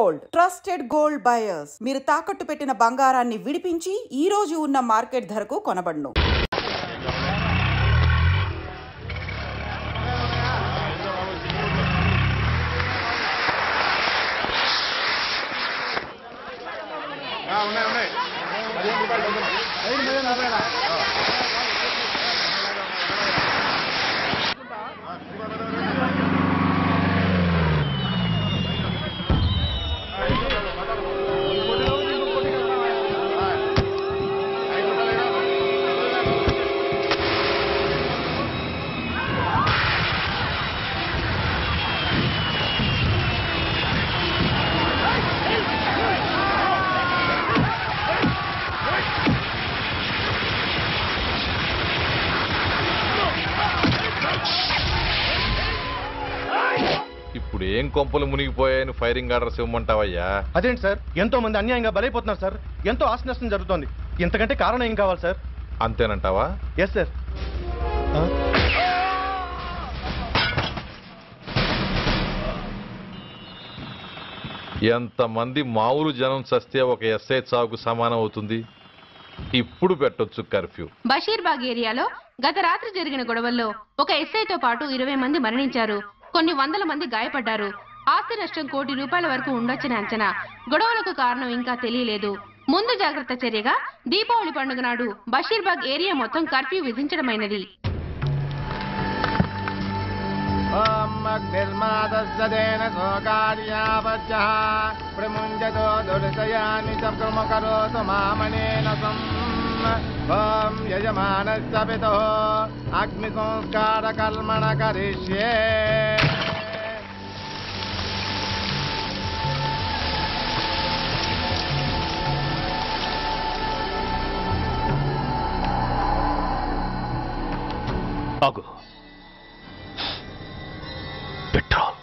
Gold, trusted gold buyers. మీరు తాకట్టు పెట్టిన బంగారాన్ని విడిపించి ఈ రోజు ఉన్న మార్కెట్ ధరకు కొనబడును. ఇప్పుడు ఏం కొంపలు మునిగిపోయాయని ఫైరింగ్ ఆర్డర్స్ ఇవ్వమంటావయ్యా? అదేంటి సార్, ఎంతో మంది అన్యాయంగా బలైపోతున్నారు సార్. ఎంతో ఆస్తి నష్టం జరుగుతోంది. ఇంతకంటే కారణం ఏం కావాలి సార్? అంతేనంటావా? Yes sir. ఎంతమంది మామూలు జనం చస్తే ఒక ఎస్ఐ చావుకు సమానం అవుతుంది. ఇప్పుడు పెట్టొచ్చు కర్ఫ్యూ. బషీర్బాగ్ ఏరియాలో గత రాత్రి జరిగిన గొడవల్లో ఒక ఎస్ఐతో పాటు 20 మంది మరణించారు. కొన్ని వందల మంది గాయపడ్డారు. ఆస్తి నష్టం ₹1 కోటి వరకు ఉండొచ్చని అంచనా. గొడవలకు కారణం ఇంకా తెలియలేదు. ముందు జాగ్రత్త చర్యగా దీపావళి పండుగ నాడు బషీర్బాగ్ ఏరియా మొత్తం కర్ఫ్యూ విధించడమైనది. అగ్ని సంస్కార కల్మణ కరిష్యే. ఆగు. పెట్రోల్.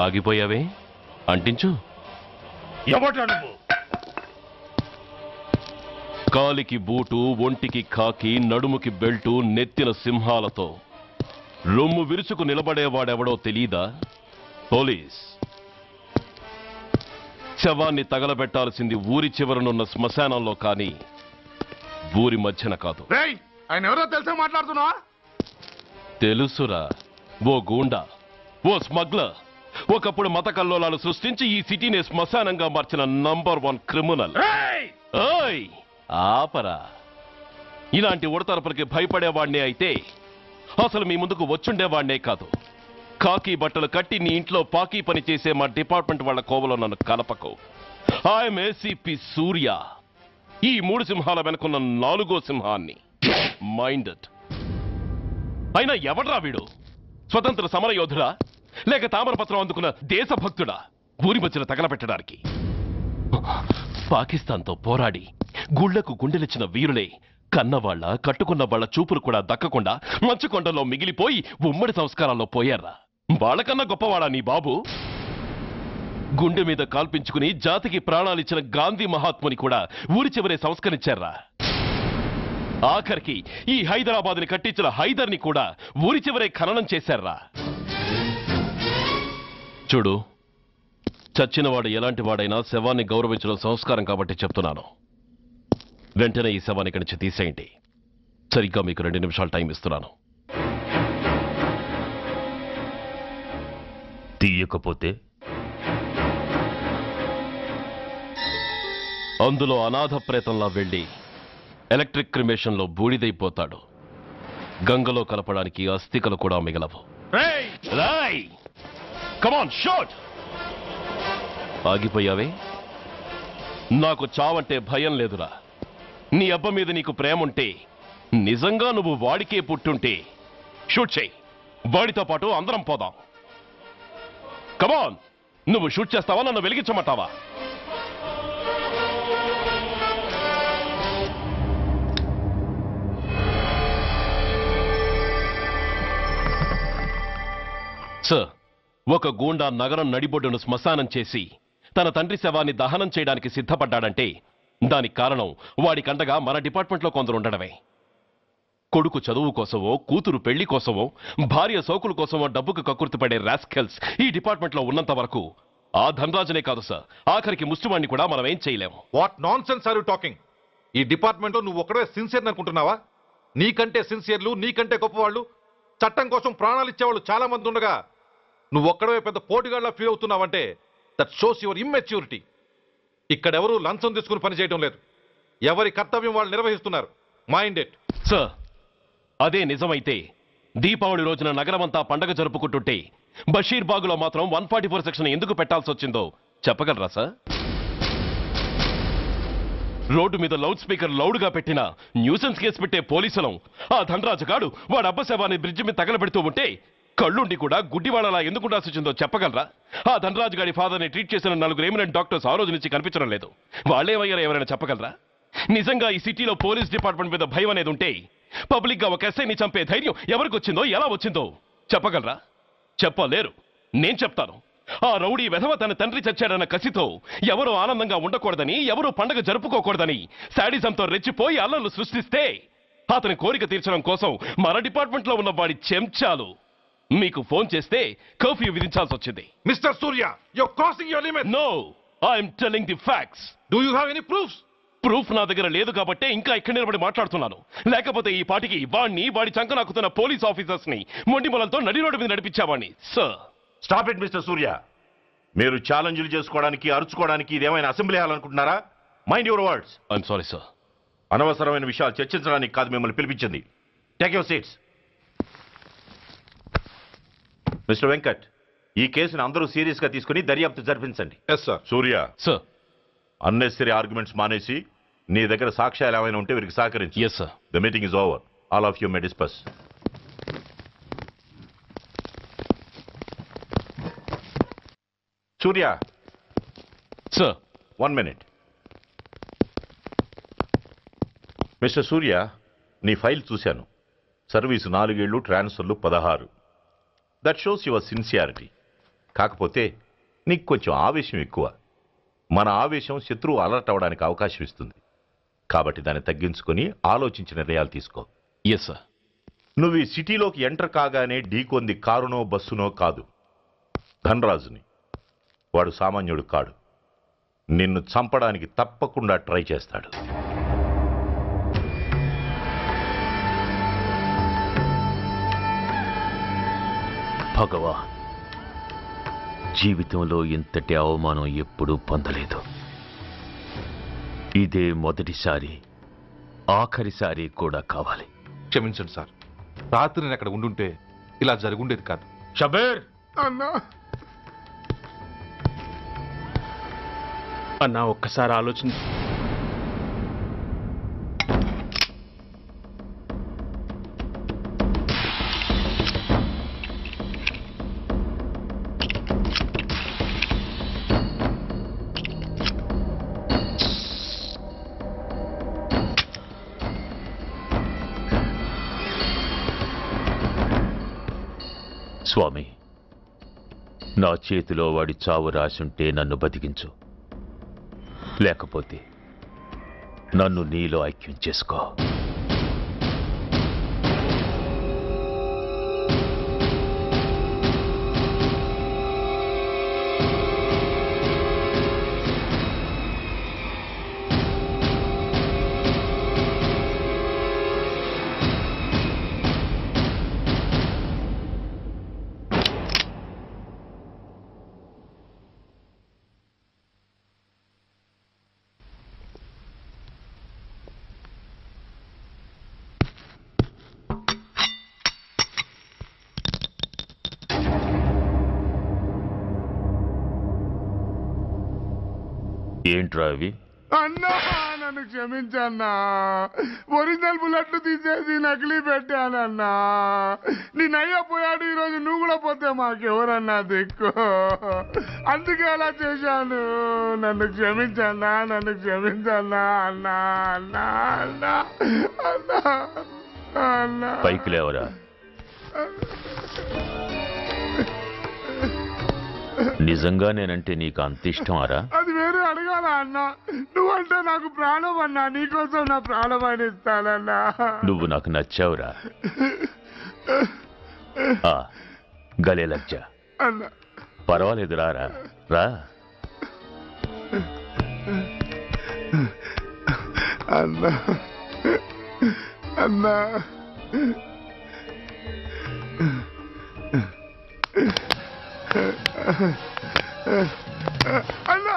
ఆగిపోయావే, అంటించు. కాలికి బూటు, ఒంటికి కాకి, నడుముకి బెల్టు, నెత్తిన సింహాలతో రొమ్ము విరుచుకు నిలబడేవాడెవడో తెలీదా? పోలీస్. శవాన్ని తగలబెట్టాల్సింది ఊరి చివరనున్న శ్మశానంలో కానీ ఊరి మధ్యన కాదు. ఆయన ఎవరో తెలుసా మాట్లాడుతున్నావా? తెలుసురా. ఓ గూండా, ఓ స్మగ్లర్, ఒకప్పుడు మత కల్లోలాలు సృష్టించి ఈ సిటీని శ్మశానంగా మార్చిన నంబర్ 1 క్రిమినల్. ఓయ్ ఆపరా. ఇలాంటి ఉడతరపులకి భయపడేవాడినే అయితే అసలు మీ ముందుకు వచ్చుండేవాడినే కాదు. కాకి బట్టలు కట్టి నీ ఇంట్లో పాకీ పని చేసే మా డిపార్ట్మెంట్ వాళ్ళ కోవలో నన్ను కలపకు. ఐఎమ్ ఏసీపీ సూర్య. ఈ 3 సింహాల వెనుకున్న 4వ సింహాన్ని. మైండెడ్. అయినా ఎవడ్రా వీడు? స్వతంత్ర సమర యోధుడా లేక తామరపత్రం అందుకున్న దేశభక్తుడా ఊరి మధ్యన తగలబెట్టడానికి? పాకిస్తాన్తో పోరాడి గుళ్లకు గుండెలిచ్చిన వీరులే కన్నవాళ్ల కట్టుకున్న వాళ్ల చూపులు కూడా దక్కకుండా మంచుకొండలో మిగిలిపోయి ఉమ్మడి సంస్కారాల్లో పోయారా? వాళ్ళకన్నా గొప్పవాడా నీ బాబు? గుండె మీద కాల్పించుకుని జాతికి ప్రాణాలిచ్చిన గాంధీ మహాత్ముని కూడా ఊరి చివరే సంస్కరించారా? ఆఖరికి ఈ హైదరాబాద్ని కట్టించిన హైదర్ని కూడా ఊరి చివరే ఖననం చేశారా? చూడు, చచ్చినవాడు ఎలాంటి వాడైనా శవాన్ని గౌరవించడం సంస్కారం కాబట్టి చెప్తున్నాను. వెంటనే ఈ శవాన్ని ఇక్కడి నుంచి తీసేయండి. సరిగ్గా మీకు 2 నిమిషాలు టైం ఇస్తున్నాను. తీయకపోతే అందులో అనాథ ప్రేతంలా వెళ్లి ఎలక్ట్రిక్ క్రిమేషన్లో బూడిదైపోతాడు. గంగలో కలపడానికి అస్థికలు కూడా మిగలవు. కమాన్ షాట్. ఆగిపోయావే? నాకు చావంటే భయం లేదురా. నీ అబ్బ మీద నీకు ప్రేముంటే, నిజంగా నువ్వు వాడికే పుట్టుంటే షూట్ చేయి. వాడితో పాటు అందరం పోదాం. కమాన్. నువ్వు షూట్ చేస్తావా, నన్ను వెలిగించమంటావా? సార్, ఒక గూండా నగరం నడిబొడ్డును శ్మశానం చేసి తన తండ్రి శవాన్ని దహనం చేయడానికి సిద్ధపడ్డాడంటే దానికి కారణం వాడికండగా మన డిపార్ట్మెంట్లో కొందరు ఉండడమే. కొడుకు చదువు కోసమో, కూతురు పెళ్లి కోసమో, భార్య సోకుల కోసమో డబ్బుకు కక్కుర్తిపడే రాస్కెల్స్ ఈ డిపార్ట్మెంట్లో ఉన్నంత వరకు ఆ ధనరాజునే కాదు సార్, ఆఖరికి ముష్టివాణ్ణి కూడా మనం ఏం చేయలేము. What nonsense are you talking? ఈ డిపార్ట్మెంట్లో నువ్వు ఒక్కడే సిన్సియర్ అనుకుంటున్నావా? నీకంటే సిన్సియర్లు, నీకంటే గొప్పవాళ్ళు, చట్టం కోసం ప్రాణాలు ఇచ్చేవాళ్ళు చాలా మంది ఉండగా నువ్వు ఒక్కడే పెద్ద పోటీగాళ్ళ ఫీల్ అవుతున్నావంటే దట్ షోస్ యువర్ ఇమ్మెచ్యూరిటీ. ఇక్కడెవరూ లంచం తీసుకుని పనిచేయడం లేదు. ఎవరి కర్తవ్యం వాళ్ళు నిర్వహిస్తున్నారు. Mind it. సార్, అదే నిజమైతే దీపావళి రోజున నగరమంతా పండగ జరుపుకుంటుంటే బషీర్బాగులో మాత్రం 144 సెక్షన్ ఎందుకు పెట్టాల్సి వచ్చిందో చెప్పగలరా సార్? రోడ్డు మీద లౌడ్ స్పీకర్ లౌడ్గా పెట్టిన న్యూసెన్స్ కేసు పెట్టే పోలీసులం ఆ ధనరాజుగాడు వాడు అబ్బశవాన్ని బ్రిడ్జి మీద తగలబెడుతూ ఉంటే కళ్ళుండి కూడా గుడ్డివాళ్ళలా ఎందుకు ఉండాల్సి వచ్చిందో చెప్పగలరా? ఆ ధనరాజు గారి ఫాదర్ని ట్రీట్ చేసిన 4 ఎమినెంట్ డాక్టర్స్ ఆ రోజు నుంచి కనిపించడం లేదు. వాళ్ళేమయ్యారో ఎవరైనా చెప్పగలరా? నిజంగా ఈ సిటీలో పోలీస్ డిపార్ట్మెంట్ మీద భయం అనేది ఉంటే పబ్లిక్ గా ఒక ఎస్ఐని చంపే ధైర్యం ఎవరికి వచ్చిందో, ఎలా వచ్చిందో చెప్పగలరా? చెప్పలేరు. నేను చెప్తాను. ఆ రౌడీ వెధవ తన తండ్రి చచ్చాడన్న కసితో ఎవరూ ఆనందంగా ఉండకూడదని, ఎవరూ పండగ జరుపుకోకూడదని శాడిజంతో రెచ్చిపోయి అల్లర్లు సృష్టిస్తే అతని కోరిక తీర్చడం కోసం మన డిపార్ట్మెంట్లో ఉన్న వాడి చెంచాలు మీకు ఫోన్ చేస్తే కర్ఫ్యూ విధించాల్సి వచ్చింది. Mister Surya, you're crossing your limit. No, I'm telling the facts. Do you have any proofs? Proof నా దగ్గర లేదు కాబట్టే ఇంకా ఇక్కడ నిలబడి మాట్లాడుతున్నాను. లేకపోతే ఈ పాటికి వాడి చంకనాకుతున్న పోలీస్ ఆఫీసర్స్ ని మొండి మొలలతో నడి రోడ్డు మీద నడిపించావాణ్ణి. Sir, stop it mister Surya. మీరు ఛాలెంజ్లు చేసుకోవడానికి, అరుచుకోవడానికి ఇదేమైనా అసెంబ్లీ హాల్ అనుకుంటున్నారా? Mind your words. I'm sorry sir. అనవసరమైన విషయాలు చర్చించడానికి కాదు మిమ్మల్ని పిలిపించింది. Take your seats. Mister Venkat, ఈ కేసును అందరూ సీరియస్ గా తీసుకుని దర్యాప్తు జరిపించండి. Yes sir. Surya, sir. Unnecessary arguments మానేసి నీ దగ్గర సాక్ష్యాలు ఏమైనా ఉంటే వీరికి సహకరించు. Yes sir. The meeting is over. All of you may discuss. Surya, sir. 1 minute. Mister సూర్య, నీ ఫైల్ చూశాను. సర్వీసు 4 ఏళ్ళు, ట్రాన్స్ఫర్లు 16. That shows your sincerity. కాకపోతే నీకు కొంచెం ఆవేశం ఎక్కువ. మన ఆవేశం శత్రువు అలర్ట్ అవ్వడానికి అవకాశం ఇస్తుంది. కాబట్టి దాన్ని తగ్గించుకొని ఆలోచించిన నిర్ణయాలు తీసుకో. Yes sir. నువ్వు ఈ సిటీలోకి ఎంటర్ కాగానే ఢీకొంది కారునో బస్సునో కాదు, ధనరాజుని. వాడు సామాన్యుడు కాడు. నిన్ను చంపడానికి తప్పకుండా ట్రై చేస్తాడు. భగవా, జీవితంలో ఇంతటి అవమానం ఎప్పుడూ పొందలేదు. ఇదే మొదటిసారి, ఆఖరిసారి కూడా కావాలి. క్షమించండి సార్. రాత్రి నేను అక్కడ ఉండుంటే ఇలా జరుగుండేది కాదు. షబీర్, అన్నా అన్నా ఒక్కసారి ఆలోచన. స్వామి, నా చేతిలో వాడి చావు రాసుంటే నన్ను బతికించు, లేకపోతే నన్ను నీలో ఐక్యం చేసుకో. ఏంట్రా అవి? అన్నా, నన్ను క్షమించన్నా. ఒరిజినల్ బుల్లెట్లు తీసేసి నకిలీ పెట్టానన్నా. నేనయ్యా పోయాడు, ఈరోజు నువ్వు కూడా పోతే మాకెవరన్నా దిక్కు. అందుకే అలా చేశాను. నన్ను క్షమించన్నా, నన్ను క్షమించన్నా. అన్నా అన్నా అన్నా అన్నా అన్నా. పైకి లేవరా. నిజంగా నేనంటే నీకు అంత ఇష్టం అరా? అది వేరే అడగాలి. అడగాలా అన్నా? నువ్వంటే నాకు ప్రాణం అన్నా, నీకోసం నా ప్రాణమైన ఇస్తానన్నా. నువ్వు నాకు నచ్చావురా. గలే లజ్జ అన్నా పర్వాలేదు, రారా రా. అన్నా అన్నా అన్నా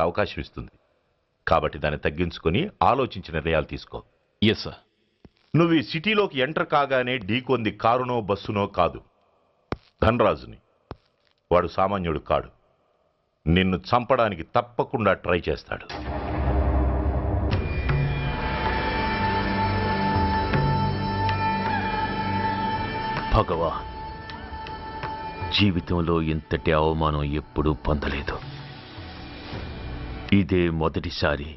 అవకాశం ఇస్తుంది కాబట్టి దాన్ని తగ్గించుకొని ఆలోచించి నిర్ణయాలు తీసుకో. Yes sir. నువ్వు ఈ సిటీలోకి ఎంటర్ కాగానే ఢీకొంది కారునో బస్సునో కాదు, ధనరాజుని. వాడు సామాన్యుడు కాడు. నిన్ను చంపడానికి తప్పకుండా ట్రై చేస్తాడు. భగవా, జీవితంలో ఇంతటి అవమానం ఎప్పుడూ పొందలేదు. ఇదే మొదటిసారి,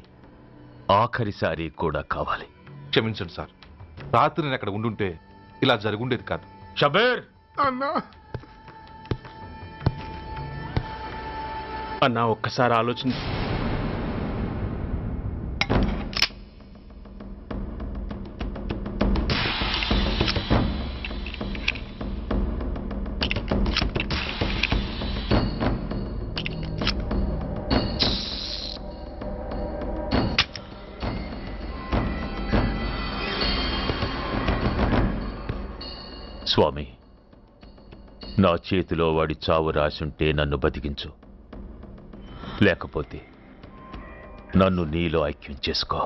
ఆఖరిసారి కూడా కావాలి. క్షమించండి సార్, రాత్రి నేను అక్కడ ఉండుంటే ఇలా జరుగుండేది కాదు. షబీర్ అన్నా అన్నా ఒక్కసారి ఆలోచించి. స్వామి, నా చేతిలో వాడి చావు రాసుంటే నన్ను బతికించు, లేకపోతే నన్ను నీలో ఐక్యం చేసుకో.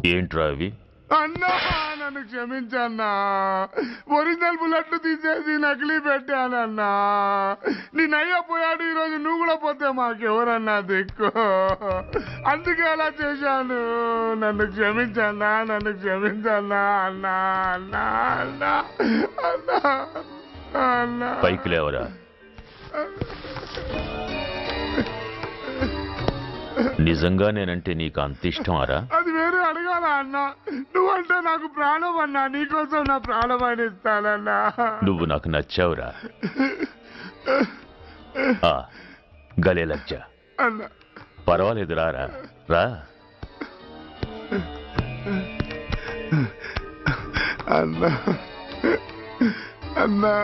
ఏంట్రా అవి? అన్నా నన్ను క్షమించన్నా. ఒరిజినల్ బుల్లెట్లు తీసేసి నకిలీ పెట్టానన్నా. నేనయ్యా పోయాడు, ఈరోజు నువ్వు కూడా పోతే మాకెవరన్నా దిక్కు. అందుకే అలా చేశాను. నన్ను క్షమించన్నా, నన్ను క్షమించన్నా అన్నా అన్నా అన్నా అన్నా అన్నా. పైకి లేవరా. నిజంగా నేనంటే నీకు అంత ఇష్టం అరా? అది వేరే అడగాలా అన్నా? నువ్వంటే నాకు ప్రాణం అన్నా, నీకోసం నా ప్రాణమైన ఇస్తానన్నా. నువ్వు నాకు నచ్చావురా. గలే లజ్జ అన్నా పర్వాలేదు, రారా రా. అన్నా అన్నా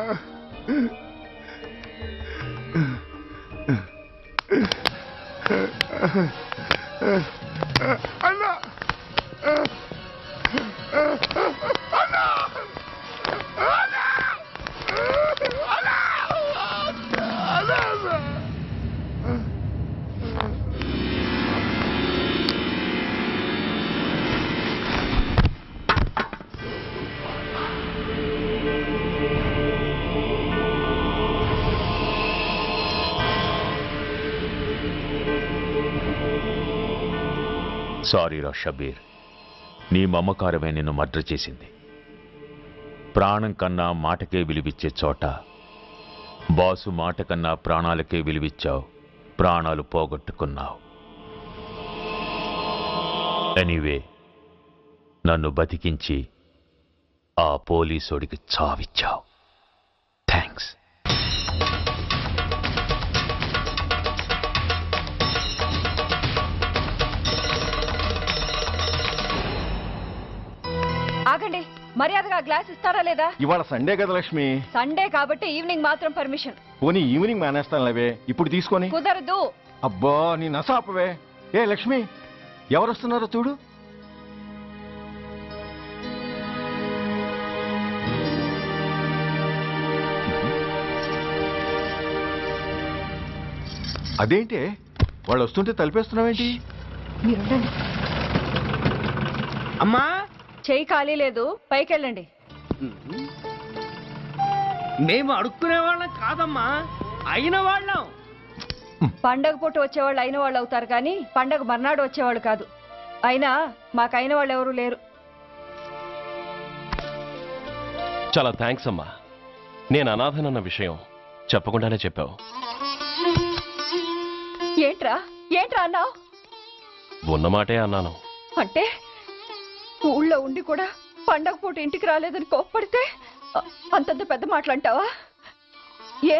అన్నా సారీరా షబీర్, నీ మమకారమే నిన్ను మర్డర్ చేసింది. ప్రాణం కన్నా మాటకే విలువిచ్చే చోట బాసు మాట కన్నా ప్రాణాలకే విలువిచ్చావు, ప్రాణాలు పోగొట్టుకున్నావు. ఎనీవే, నన్ను బతికించి ఆ పోలీసోడికి చావిచ్చావు. థ్యాంక్స్. ఆగండి, మర్యాదగా గ్లాస్ ఇస్తారా లేదా? ఇవాళ సండే కదా లక్ష్మి. సండే కాబట్టి ఈవినింగ్ మాత్రం పర్మిషన్. పోనీ ఈవినింగ్ మానేస్తాను లేవే, ఇప్పుడు తీసుకొని. కుదరదు. అబ్బా నీ నసాపవే. ఏ లక్ష్మి, ఎవరొస్తున్నారో చూడు. అదేంటి వాళ్ళు వస్తుంటే తలిపేస్తున్నావేంటి? మీరుండండి. అమ్మా చెయ్యి ఖాళీ లేదు, పైకి వెళ్ళండి. మేము అడుక్కునే వాళ్ళం కాదమ్మా, అయిన వాళ్ళం. పండగ పూట వచ్చేవాళ్ళు అయిన వాళ్ళు అవుతారు కానీ పండగ మర్నాడు వచ్చేవాళ్ళు కాదు. అయినా మాకు అయిన వాళ్ళు ఎవరు లేరు. చాలా థ్యాంక్స్ అమ్మా. నేను అనాథనన్న విషయం చెప్పకుండానే చెప్పావు. ఏంట్రా ఏంట్రా అన్నావు? ఉన్నమాటే అన్నాను. అంటే ఊళ్ళో ఉండి కూడా పండగ పూట ఇంటికి రాలేదని కోప్పడితే అంతంత పెద్ద మాటలంటావా? ఏ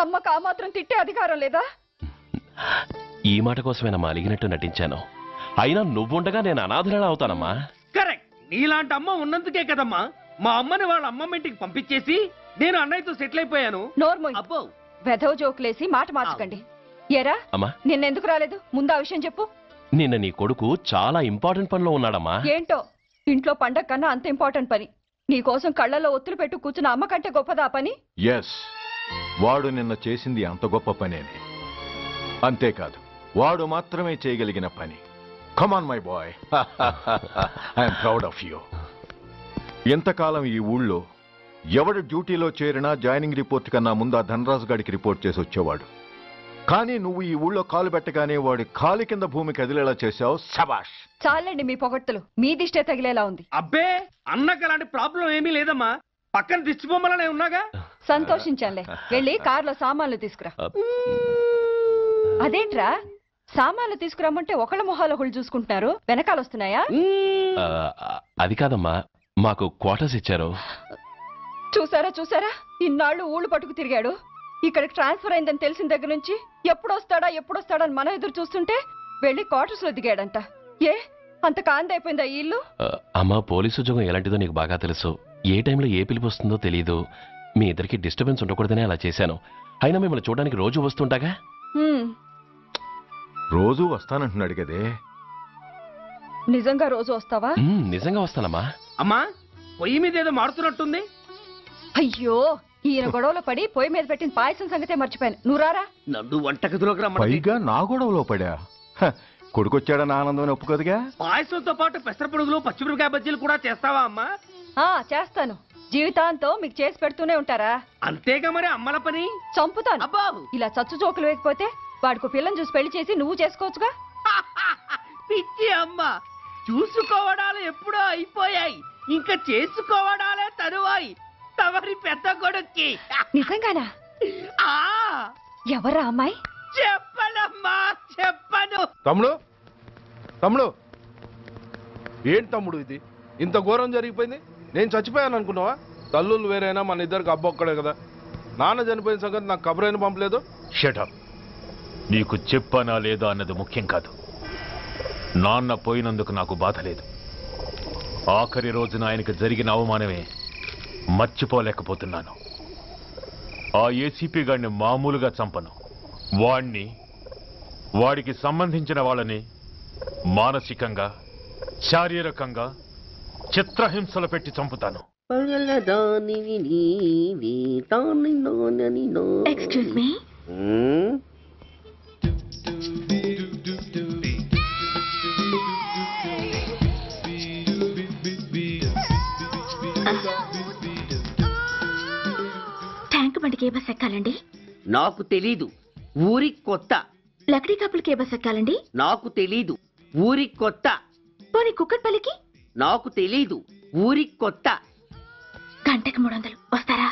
అమ్మకు ఆ మాత్రం తిట్టే అధికారం లేదా? ఈ మాట కోసమేనమ్మా అలిగినట్టు నటించాను. అయినా నువ్వుండగా నేను అనాథనలా అవుతానమ్మా. కరెక్ట్. నీలాంటి అమ్మ ఉన్నందుకే కదమ్మా మా అమ్మని వాళ్ళ అమ్మమ్మ ఇంటికి పంపించేసి నేను అన్నయ్యతో సెటిల్ అయిపోయాను. నోర్మోయ్, అబ్బో వెధవ జోకులేసి మాట మార్చకండి. ఏరా అమ్మా, నిన్నెందుకు రాలేదు? ముందు ఆ విషయం చెప్పు. నిన్న నీ కొడుకు చాలా ఇంపార్టెంట్ పనిలో ఉన్నాడమ్మా. ఏంటో ఇంట్లో పండగ కన్నా అంత ఇంపార్టెంట్ పని. నీకోసం కళ్ళల్లో ఒత్తులు పెట్టు కూర్చున్న అమ్మ కంటే గొప్పదా పని? ఎస్, వాడు నిన్న చేసింది అంత గొప్ప పనేనే. అంతేకాదు, వాడు మాత్రమే చేయగలిగిన పని. Come on my boy, I'm proud of you. ఎంతకాలం ఈ ఊళ్ళో ఎవడు డ్యూటీలో చేరినా జాయినింగ్ రిపోర్ట్ కన్నా ముందు ఆ ధనరాజు గారికి రిపోర్ట్ చేసి వచ్చేవాడు. కానీ నువ్వు ఈ ఊళ్ళో కాలు పెట్టగానే వాడి కాలు కింద భూమి కదిలేలా చేశావు. శబాష్. చాలండి మీ పొగడ్తలు, మీ దిష్టే తగిలేలా ఉంది. అబ్బే అన్నకు అలాంటి ప్రాబ్లం ఏమీ లేదమ్మా, పక్కన దిష్టి బొమ్మలనే ఉన్నాగా. సంతోషించాలే. వెళ్ళి కార్లో సామాన్లు తీసుకురా. అదేంట్రా సామాన్లు తీసుకురమ్మంటే ఒకళ్ళ మొహాలు ఒకళ్ళు చూసుకుంటున్నారు, వెనకాల వస్తున్నాయా? అది కాదమ్మా, మాకు క్వార్టర్స్ ఇచ్చారు. చూసారా చూసారా, ఇన్నాళ్ళు ఊళ్ళు పట్టుకు తిరిగాడు. ఇక్కడికి ట్రాన్స్ఫర్ అయిందని తెలిసిన దగ్గర నుంచి ఎప్పుడొస్తాడా అని మనం ఎదురు చూస్తుంటే వెళ్ళి క్వార్టర్స్ లో దిగాడంట. ఏ అంత కాందైపోయిందా ఈ ఇల్లు? అమ్మా, పోలీసు ఉద్యోగం ఎలాంటిదో నీకు బాగా తెలుసు. ఏ టైంలో ఏ పిలుపు వస్తుందో తెలియదు. మీ ఇద్దరికి డిస్టర్బెన్స్ ఉండకూడదనే అలా చేశాను. అయినా మిమ్మల్ని చూడడానికి రోజు వస్తుంటాగా. రోజు వస్తానంటున్నాడు కదే. నిజంగా రోజు వస్తావా? నిజంగా వస్తానమ్మా. అమ్మా, పొయ్యి మీద ఏదో మారుతున్నట్టుంది. అయ్యో, ఈయన గొడవలో పడి పొయ్యి మీద పెట్టిన పాయసం సంగతే మర్చిపోయాను. నువ్వు రారా. నన్ను వంటగదిలోకి రమ్మని. పైగా నా గొడవలో పడా. కొడుకొచ్చాడని ఆనందం ఒప్పుకోదుగా. పాయసంతో పాటు పెసరపొడుగులు పచ్చిమిరపకాయ బజ్జీలు కూడా చేస్తావా అమ్మా? చేస్తాను. జీవితాంతం మీకు చేసి పెడుతూనే ఉంటారా? అంతేగా మరి అమ్మల పని. చంపుతాను. అబ్బాబు, ఇలా చచ్చు జోకులు వేయకపోతే వాడికి పిల్లని చూసి పెళ్లి చేసి నువ్వు చేసుకోవచ్చుగా. పిచ్చి అమ్మ, చూసుకోవడాలు ఎప్పుడో అయిపోయాయి, ఇంకా చేసుకోవడాలే తరువాయి. తమరి పెద్ద కొడుక్కి. నిజంగానా? ఎవరా అమ్మాయి? చెప్పనమ్మా, చెప్పను. తమ్ముడు ఏంటి తమ్ముడు ఇది? ఇంత ఘోరం జరిగిపోయింది. నేను చచ్చిపోయాను అనుకున్నావా? తల్లులు వేరైనా మన ఇద్దరికి అబ్బొక్కడే కదా. నాన్న చనిపోయిన సంగతి నాకు కబురైన పంపలేదు. షటప్. నీకు చెప్పనా లేదా అన్నది ముఖ్యం కాదు. నాన్న పోయినందుకు నాకు బాధ లేదు. ఆఖరి రోజున ఆయనకు జరిగిన అవమానమే మర్చిపోలేకపోతున్నాను. ఆ ఏసీపీ గారిని మామూలుగా చంపను. వాడికి సంబంధించిన వాళ్ళని మానసికంగా, శారీరకంగా చిత్రహింసలు పెట్టి చంపుతాను. Excuse me. ట్యాంక్ బండికి ఏ బస్ ఎక్కాలండి? నాకు తెలీదు, ఊరి కొత్త. లక్డీ కప్పులకి ఏ బస్ ఎక్కాలండి? నాకు తెలీదు, ఊరి కొత్త. పోనీ కుక్కట్పల్లికి? నాకు తెలీదు, ఊరి కొత్త. గంటకి 300 వస్తారా?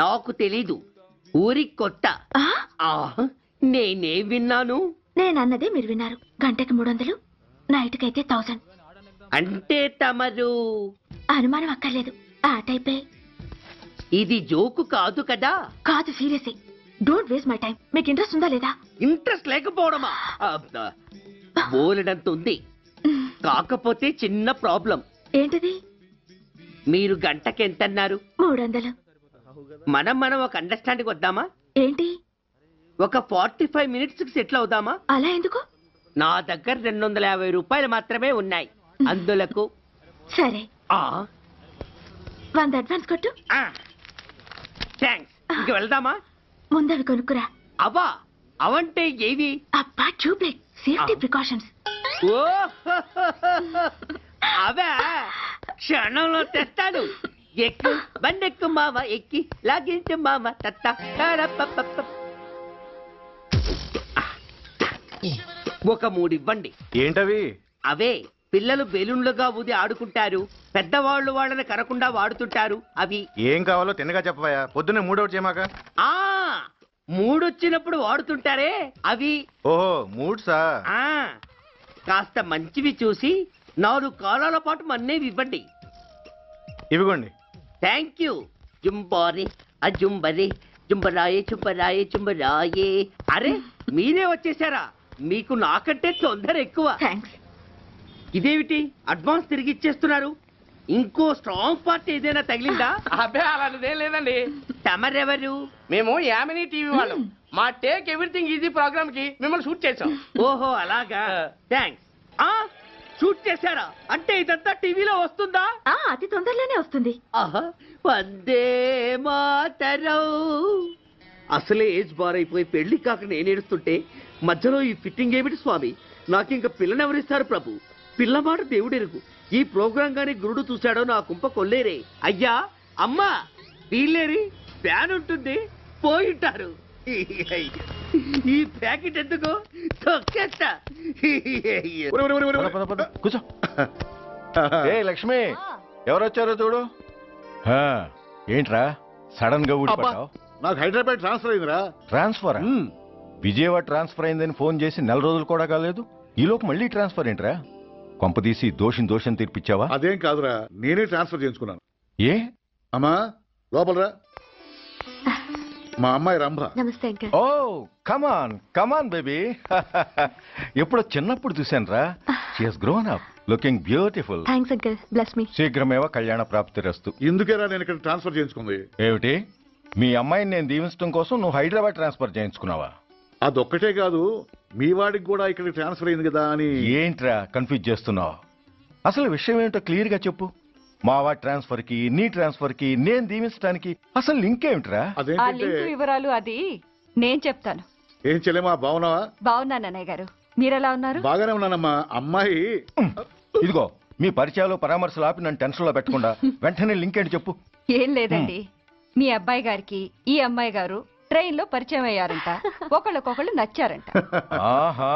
నాకు తెలీదు, ఊరి కొత్త. నేనే విన్నాను. నేనన్నదే మీరు విన్నారు. గంటకి 300, నైట్కైతే 1000. అంటే తమరు? అనుమానం అక్కర్లేదు, ఆ టైపే. ఇది జోకు కాదు కదా? కాదు, serious. Don't waste my time. మీకు ఇంట్రెస్ట్ ఉందా లేదా? ఇంట్రెస్ట్ లేకపోవడమా? బోలెడంత ఉంది. కాకపోతే చిన్న ప్రాబ్లం. ఏంటిది? మీరు గంటకి ఎంత అన్నారు? 300. మనం ఒక అండర్స్టాండింగ్ వద్దామా? ఏంటి? ఒక 45 మినిట్స్ కి సెటిల్ అవుదామా? అలా ఎందుకు? నా దగ్గర 250 రూపాయలు మాత్రమే ఉన్నాయి. అందులకు సరే, 100 అడ్వాన్స్ కొట్టు. థ్యాంక్స్. ఇంక వెళ్దామా? ముందవి కొనుక్కురా. అబ్బా, అవంటే ఏవి? అబ్బా ట్యూబ్లైట్, సేఫ్టీ ప్రికాషన్స్. ఓ అవే క్షణంలో తెస్తాను. ఎక్కు బండెక్కు మామ, ఎక్కి లాగించు మామ. ఒక 3 ఇవ్వండి. ఏంటవి? అవే పిల్లలు బెలూన్లుగా ఊది ఆడుకుంటారు, పెద్దవాళ్ళు వాళ్ళని కరకుండా వాడుతుంటారు. అవి ఏం కావాలో తిన్నగా చెప్పవయ్యా, పొద్దున్నే మూడోటి చేయమాక. ఆ మూడొచ్చినప్పుడు వాడుతుంటారే అవి. ఓహో మూడ్సా? కాస్త మంచివి చూసి 4 కాలాల పాటు మన్నేవి ఇవ్వండి. ఇవిగోండి. Thank you. జుంబారే అజుంబరే జుంబరాయే చుంబరాయే చుంబరాయే. అరే మీరే వచ్చేసారా? మీకు నాకంటే తొందర ఎక్కువ. ఇదేమిటి అడ్వాన్స్ తిరిగి ఇచ్చేస్తున్నారు? ఇంకో స్ట్రాంగ్ పార్ట్ ఏదైనా తగిలిందా? అబ్బే అలాంటిదేం లేదండి. తమరెవరు? మేము యామినీ టీవీ వాళ్ళం. మా టేక్ ఎవ్రీథింగ్ ఈజీ ప్రోగ్రామ్ కి మిమ్మల్ని షూట్ చేసాం. ఓహో అలాగా, థ్యాంక్స్. షూట్ చేశారా? అంటే ఇదంతా టీవీలో వస్తుందా? అతి తొందరలోనే వస్తుంది. వందే మాతరం. అసలే ఏజ్ బార్ అయిపోయి పెళ్లి కాక నేను ఏడుస్తుంటే మధ్యలో ఈ ఫిట్టింగ్ ఏమిటి స్వామి? నాకింక పిల్లనెవరిస్తారు ప్రభు? పిల్లమాట దేవుడెరుగు. ఈ ప్రోగ్రాం గాని గురుడు చూశాడో నా కుంప కొల్లేరే. అయ్యా అమ్మా వీళ్ళేరి, ఫ్యాన్ ఉంటుంది పోయింటారు. ఈ ప్యాకెట్ ఎందుకు తొక్కేస్తా. కూర్చో. ఏ లక్ష్మి, ఎవరొచ్చారో చూడు. ఏంట్రా సడన్ గా ఊడిపడ్డావు? నాకు హైదరాబాద్ ట్రాన్స్ఫర్ అయిందిరా. ట్రాన్స్ఫరా? విజయవాడ ట్రాన్స్ఫర్ అయిందని ఫోన్ చేసి 4 రోజులు కూడా కాలేదు, ఈలోపు మళ్ళీ ట్రాన్స్ఫర్ ఏంట్రా? కొంపదీసి దోషం తీర్పిచ్చావా? అదేం కాదురా, నేనే ట్రాన్స్ఫర్ చేయించుకున్నాను. ఏ అమ్మా లోపలరా. మా అమ్మాయి రంభ. నమస్తే అంకల్. ఓ కమాన్ కమాన్ బేబీ. ఎప్పుడో చిన్నప్పుడు చూశాను రా. She has grown up, looking beautiful. Thanks uncle, bless me. శీఘ్రమేవ కళ్యాణ ప్రాప్తిరస్తు. ఇందుకేరా నేను ఇక్కడ ట్రాన్స్ఫర్ చేయించుకుంది. ఏమిటి, మీ అమ్మాయిని నేను దీవించడం కోసం నువ్వు హైదరాబాద్ ట్రాన్స్ఫర్ చేయించుకున్నావా? అదొక్కటే కాదు, మీ వాడికి కూడా ఇక్కడ ట్రాన్స్ఫర్ అయింది కదా అని. ఏంట్రా కన్ఫ్యూజ్ చేస్తున్నావు? అసలు విషయం ఏంటో క్లియర్ గా చెప్పు. మా వాడి ట్రాన్స్ఫర్ కి నీ ట్రాన్స్ఫర్ కి నేను దీవించడానికి అసలు లింక్ ఏమిట్రా? ఆ లింక్ వివరాలు అది నేను చెప్తాను. ఏం చెల్లెమా, బాగున్నావా? బాగున్నాను అన్నయ్య గారు, మీరెలా ఉన్నారు? బాగానే ఉన్నానమ్మా. అమ్మాయి ఇదిగో మీ పరిచయాలు పరామర్శలు ఆపి నన్ను టెన్షన్ లో పెట్టకుండా వెంటనే లింక్ ఏంటి చెప్పు. ఏం లేదండి, మీ అబ్బాయి గారికి ఈ అమ్మాయి గారు ట్రైన్ లో పరిచయం అయ్యారంట, ఒకళ్ళకొకళ్ళు నచ్చారంట. ఆహా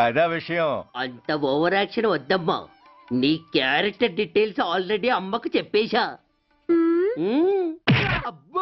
అదా విషయం. అంత ఓవర్ యాక్షన్ వద్దమ్మా. నీ క్యారెక్టర్ డీటెయిల్స్ ఆల్రెడీ అమ్మకు చెప్పేశా. అబ్బా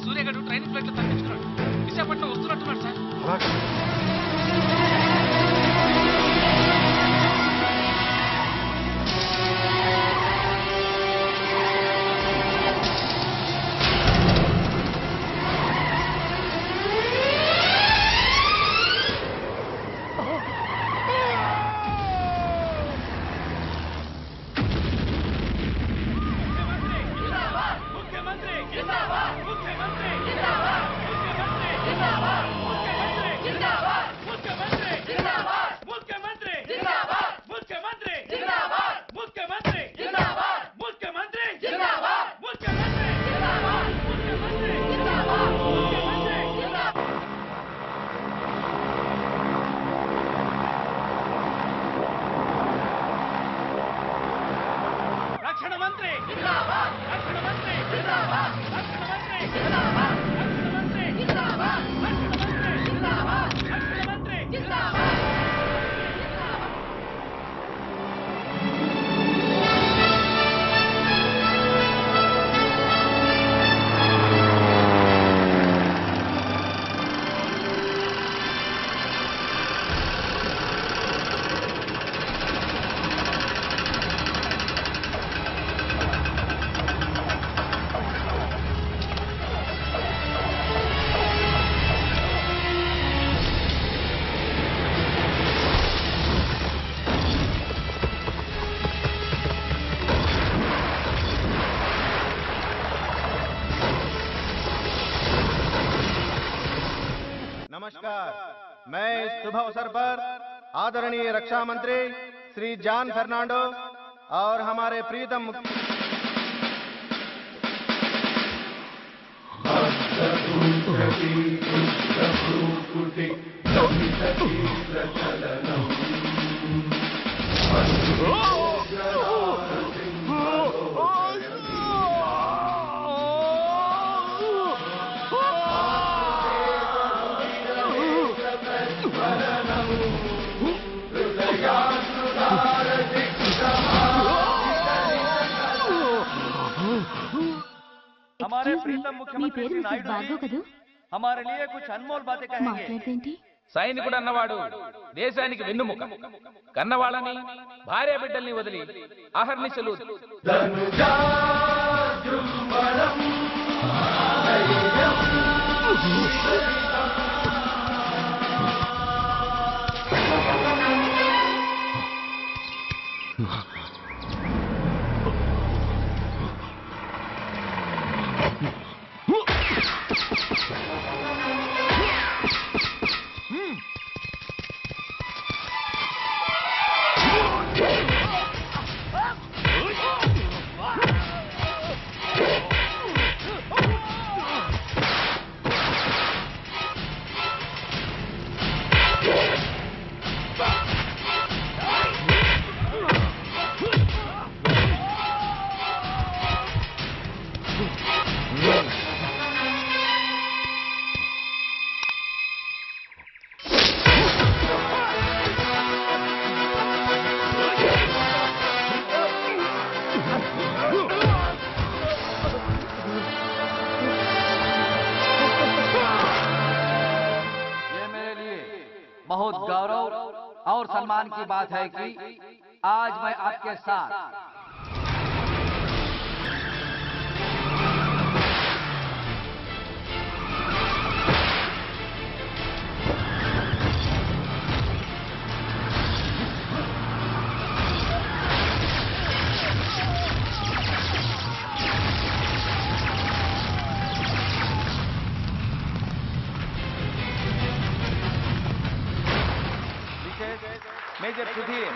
సూర్యగాడు ట్రైన్ ఫ్లైట్ లో తప్పించుకున్నాడు. విశాఖపట్నం వస్తున్నట్టున్నాడు సార్. नमस्कार, मैं इस शुभ अवसर पर आदरणीय रक्षा मंत्री श्री जॉन फर्नांडो और हमारे प्रीतम हमारे प्रीतम मुख्यमंत्री श्री नायडू जी हमारे लिए कुछ अनमोल बातें कहेंगे। సైనికుడు అన్నవాడు దేశానికి వెన్నుముక. కన్నవాళ్ళని భార్య బిడ్డల్ని వదిలి అహర్నిశలు बहुत गौरव और सम्मान की बात है कि आज मैं आपके साथ मेजर सुधीर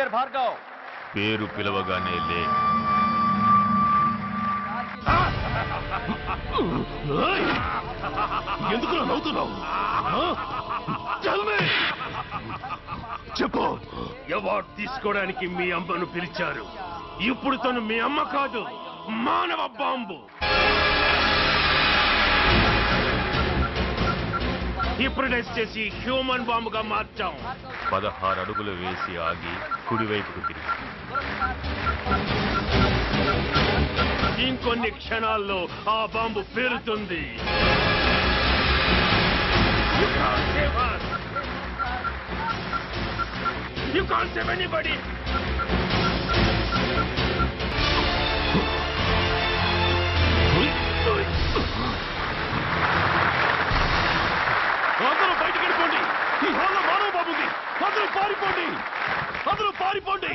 మేజర్ భార్గవ్. పేరు పిలవగానే లే. ఎందుకు నవ్వుతున్నావు? చెప్పు. అవార్డు తీసుకోవడానికి మీ అమ్మను పిలిచారు. ఇప్పుడు తను మీ అమ్మ కాదు, మానవ బాంబు. హిప్నటైజ్ చేసి హ్యూమన్ బాంబుగా మార్చాం. 16 అడుగులు వేసి ఆగి కుడివైపుకు తిరిగి. ఇంకొన్ని క్షణాల్లో ఆ bomb పేలుతుంది. You can't save anybody. అందరూ బయటికి వెళ్ళిపోండి. ఈ హాల్లో మానవ బాబు ఉంది. అందరూ పారిపోండి. అందరూ పారిపోండి.